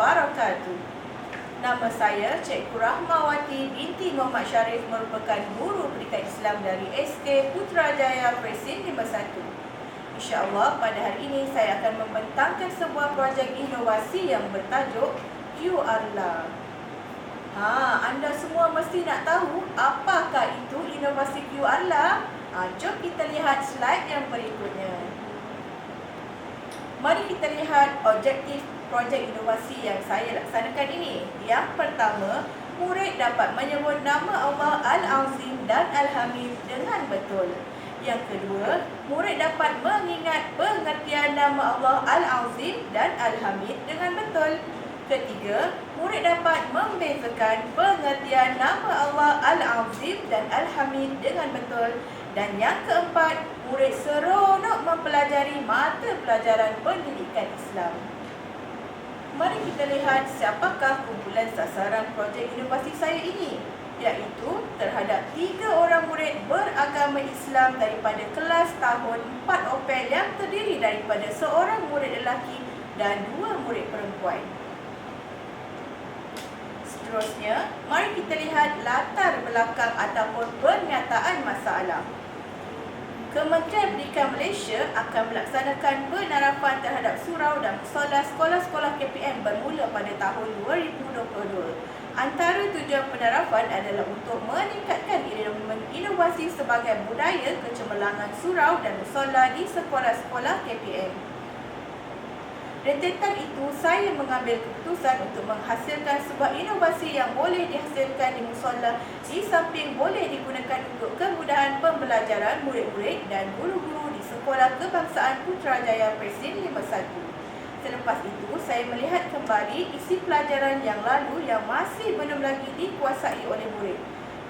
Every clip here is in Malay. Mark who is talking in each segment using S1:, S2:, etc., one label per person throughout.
S1: wabarakatuh. Nama saya Cikgu Rahmawati binti Muhammad Sharif, merupakan guru pendidikan Islam dari SK Putrajaya Presin 51. InsyaAllah pada hari ini saya akan membentangkan sebuah projek inovasi yang bertajuk QR Lab. Anda semua mesti nak tahu apakah itu inovasi QR Lab? Jom kita lihat slide yang berikutnya. Mari kita lihat objektif projek inovasi yang saya laksanakan ini. Yang pertama, murid dapat menyebut nama Allah Al-Azim dan Al-Hamid dengan betul. Yang kedua, murid dapat mengingat pengertian nama Allah Al-Azim dan Al-Hamid dengan betul. Ketiga, murid dapat membezakan pengertian nama Allah Al-Azim dan Al-Hamid dengan betul. Dan yang keempat, murid seronok mempelajari mata pelajaran pendidikan Islam. Mari kita lihat siapakah kumpulan sasaran projek inovasi saya ini, iaitu terhadap 3 orang murid beragama Islam daripada kelas tahun 4 OPEL yang terdiri daripada seorang murid lelaki dan 2 murid perempuan. Seterusnya, mari kita lihat latar belakang ataupun pernyataan masalah. Kementerian Pendidikan Malaysia akan melaksanakan penarapan terhadap surau dan musola sekolah-sekolah KPM bermula pada tahun 2022. Antara tujuan penarapan adalah untuk meningkatkan inovasi sebagai budaya kecemerlangan surau dan musola di sekolah-sekolah KPM. Rentetan itu, saya mengambil keputusan untuk menghasilkan sebuah inovasi yang boleh dihasilkan di musola, di samping boleh digunakan untuk kemudahan pembelajaran murid-murid dan guru-guru di Sekolah Kebangsaan Putrajaya Presin 51. Selepas itu, saya melihat kembali isi pelajaran yang lalu yang masih belum lagi dikuasai oleh murid.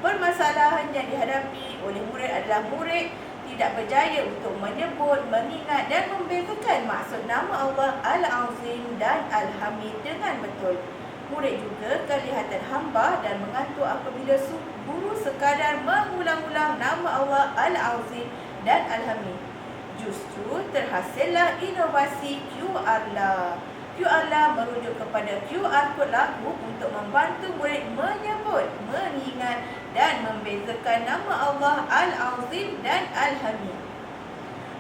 S1: Permasalahan yang dihadapi oleh murid adalah murid tidak berjaya untuk menyebut, mengingat dan membezakan maksud nama Allah Al-Azim dan Al-Hamid dengan betul. Murid juga kelihatan hamba dan mengantuk apabila guru sekadar mengulang-ulang nama Allah Al-Azim dan Al-Hamid. Justru terhasillah inovasi QR Lab. QR Lab merujuk kepada QR kod lagu untuk membantu murid menyebut, mengingat dan membezakan nama Allah Al-Azim dan Al-Hamid.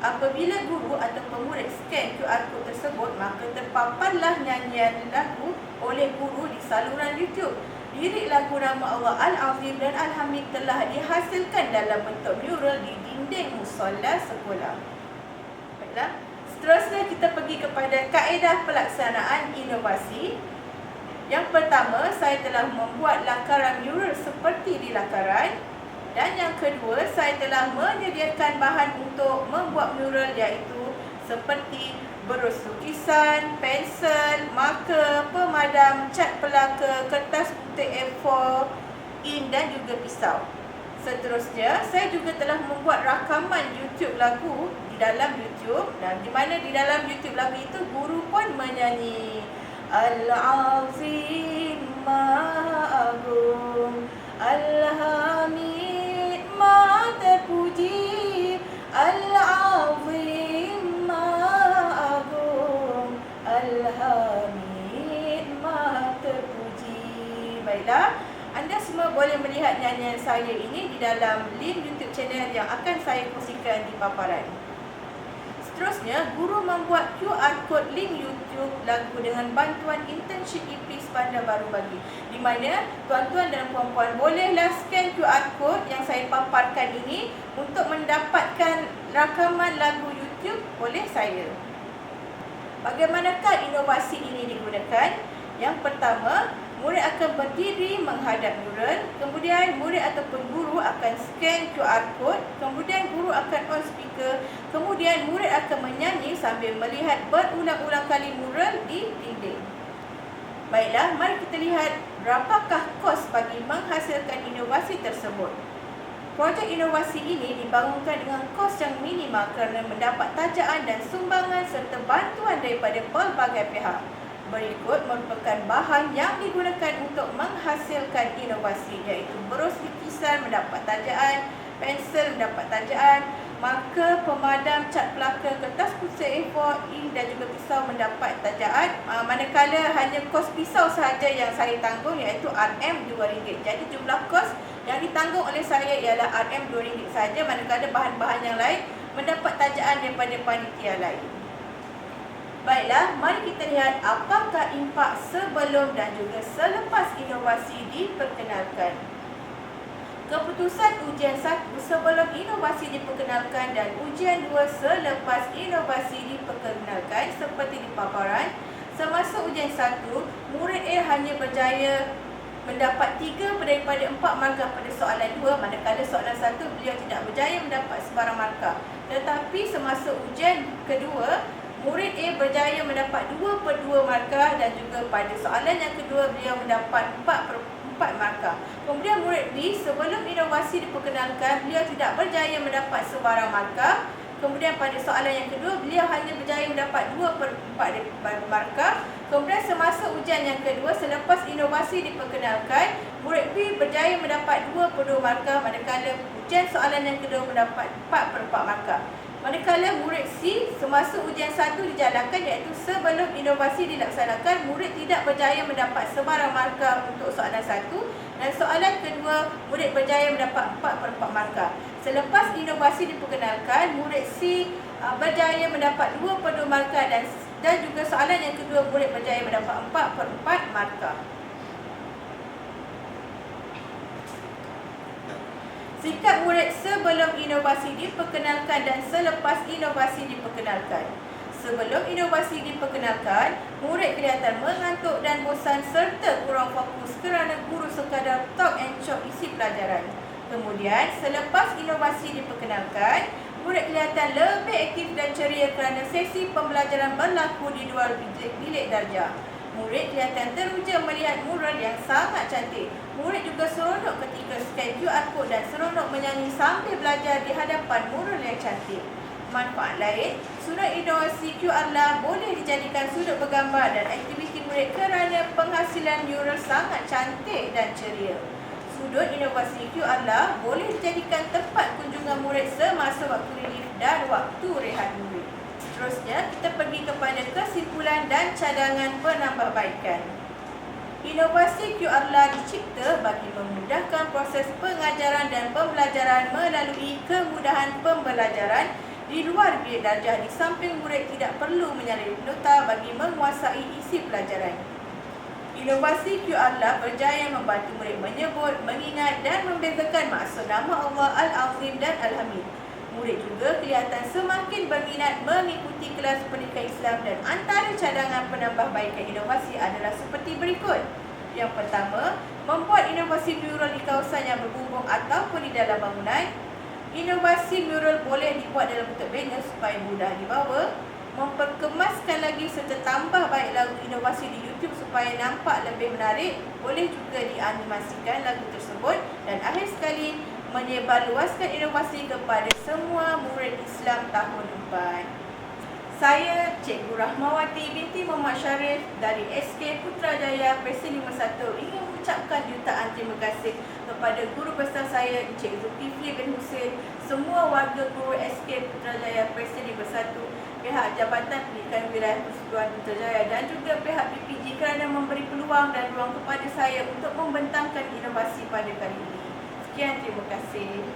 S1: Apabila guru atau pemurid scan QR kod tersebut, maka terpaparlah nyanyian lagu oleh guru di saluran YouTube. Lirik lagu nama Allah Al-Azim dan Al-Hamid telah dihasilkan dalam bentuk mural di dinding musola sekolah. Baiklah. Seterusnya kita pergi kepada kaedah pelaksanaan inovasi. Yang pertama, saya telah membuat lakaran mural seperti di lakaran. Dan yang kedua, saya telah menyediakan bahan untuk membuat mural, iaitu seperti berus lukisan, pensel, marker, pemadam, cat pelaka, kertas putih A4, ink dan juga pisau. Seterusnya, saya juga telah membuat rakaman YouTube lagu di dalam YouTube, dan di mana di dalam YouTube lagu itu guru pun menyanyi Al-Azim Maha Agung, Al-Hamid Maha Terpuji, Al-Azim Maha Agung, Al-Hamid Maha Terpuji. Baiklah, anda semua boleh melihat nyanyian saya ini di dalam link YouTube channel yang akan saya kongsikan di paparan. Seterusnya, guru membuat QR kod link YouTube lagu dengan bantuan internship IPIS Bandar Baru Bagi, di mana tuan-tuan dan puan-puan bolehlah scan QR kod yang saya paparkan ini untuk mendapatkan rakaman lagu YouTube oleh saya. Bagaimanakah inovasi ini digunakan? Yang pertama, murid akan berdiri menghadap mural, kemudian murid ataupun guru akan scan QR code, kemudian guru akan on speaker, kemudian murid akan menyanyi sambil melihat berulang-ulang kali mural di dinding. Baiklah, mari kita lihat berapakah kos bagi menghasilkan inovasi tersebut. Projek inovasi ini dibangunkan dengan kos yang minimal kerana mendapat tajaan dan sumbangan serta bantuan daripada pelbagai pihak. Berikut merupakan bahan yang digunakan untuk menghasilkan inovasi, iaitu berus lukisan mendapat tajaan, pensel mendapat tajaan, maka pemadam cat pelaka kertas putih A4, ink dan juga pisau mendapat tajaan. Manakala hanya kos pisau sahaja yang saya tanggung, iaitu RM2. Jadi jumlah kos yang ditanggung oleh saya ialah RM2 sahaja, manakala bahan-bahan yang lain mendapat tajaan daripada panitia lain. Baiklah, mari kita lihat apakah impak sebelum dan juga selepas inovasi diperkenalkan. Keputusan ujian 1 sebelum inovasi diperkenalkan dan ujian 2 selepas inovasi diperkenalkan seperti di paparan. Semasa ujian 1, murid A hanya berjaya mendapat 3 daripada 4 markah pada soalan 2, manakala soalan 1 beliau tidak berjaya mendapat sebarang markah. Tetapi semasa ujian kedua, murid A berjaya mendapat 2/2 markah dan juga pada soalan yang kedua beliau mendapat 4/4 markah. Kemudian murid B sebelum inovasi diperkenalkan, beliau tidak berjaya mendapat sebarang markah. Kemudian pada soalan yang kedua beliau hanya berjaya mendapat 2/4 markah. Kemudian semasa ujian yang kedua selepas inovasi diperkenalkan, murid B berjaya mendapat 2/2 markah, manakala ujian soalan yang kedua mendapat 4/4 markah. Manakala murid C semasa ujian 1 dijalankan, iaitu sebelum inovasi dilaksanakan, murid tidak berjaya mendapat sebarang markah untuk soalan 1 dan soalan kedua murid berjaya mendapat 4/4 markah. Selepas inovasi diperkenalkan, murid C berjaya mendapat 2/2 markah dan juga soalan yang kedua murid berjaya mendapat 4/4 markah. Sikap murid sebelum inovasi diperkenalkan dan selepas inovasi diperkenalkan. Sebelum inovasi diperkenalkan, murid kelihatan mengantuk dan bosan serta kurang fokus kerana guru sekadar talk and chop isi pelajaran. Kemudian, selepas inovasi diperkenalkan, murid kelihatan lebih aktif dan ceria kerana sesi pembelajaran berlaku di luar bilik darjah. Murid kelihatan teruja melihat mural yang sangat cantik. Murid juga seronok ketika scan QR code dan seronok menyanyi sambil belajar di hadapan mural yang cantik. Manfaat lain, sudut inovasi QR lah boleh dijadikan sudut bergambar dan aktiviti murid kerana penghasilan mural sangat cantik dan ceria. Sudut inovasi QR lah boleh dijadikan tempat kunjungan murid semasa waktu relief dan waktu rehat murid. Seterusnya, kita pergi kepada kesimpulan dan cadangan penambahbaikan. Inovasi QR lah dicipta bagi memudahkan proses pengajaran dan pembelajaran melalui kemudahan pembelajaran di luar bilik darjah, di samping murid tidak perlu menyalin nota bagi menguasai isi pelajaran. Inovasi QR lah berjaya membantu murid menyebut, mengingat dan membezakan maksud nama Allah Al-Azim dan Al-Hamid. Murid juga kelihatan semakin berminat mengikuti kelas pendidikan Islam dan antara cadangan penambahbaikan inovasi adalah seperti berikut. Yang pertama, membuat inovasi mural di kawasan yang berbumbung ataupun di dalam bangunan. Inovasi mural boleh dibuat dalam bentuk banner supaya mudah dibawa. Memperkemaskan lagi serta tambah baik lagu inovasi di YouTube supaya nampak lebih menarik. Boleh juga dianimasikan lagu tersebut. Dan akhir sekali, menyebarluaskan inovasi kepada semua murid Islam tahun 4. Saya Cikgu Rahmawati binti Muhammad Syarif dari SK Putrajaya Presiden 51 ingin mengucapkan jutaan terima kasih kepada guru besar saya Encik Zulkifli bin Husin, semua warga guru SK Putrajaya Presiden 51, pihak Jabatan Pendidikan Wilayah Persekutuan Putrajaya dan juga pihak PPG kerana memberi peluang dan ruang kepada saya untuk membentangkan inovasi pada kali ini. Sekian, terima kasih.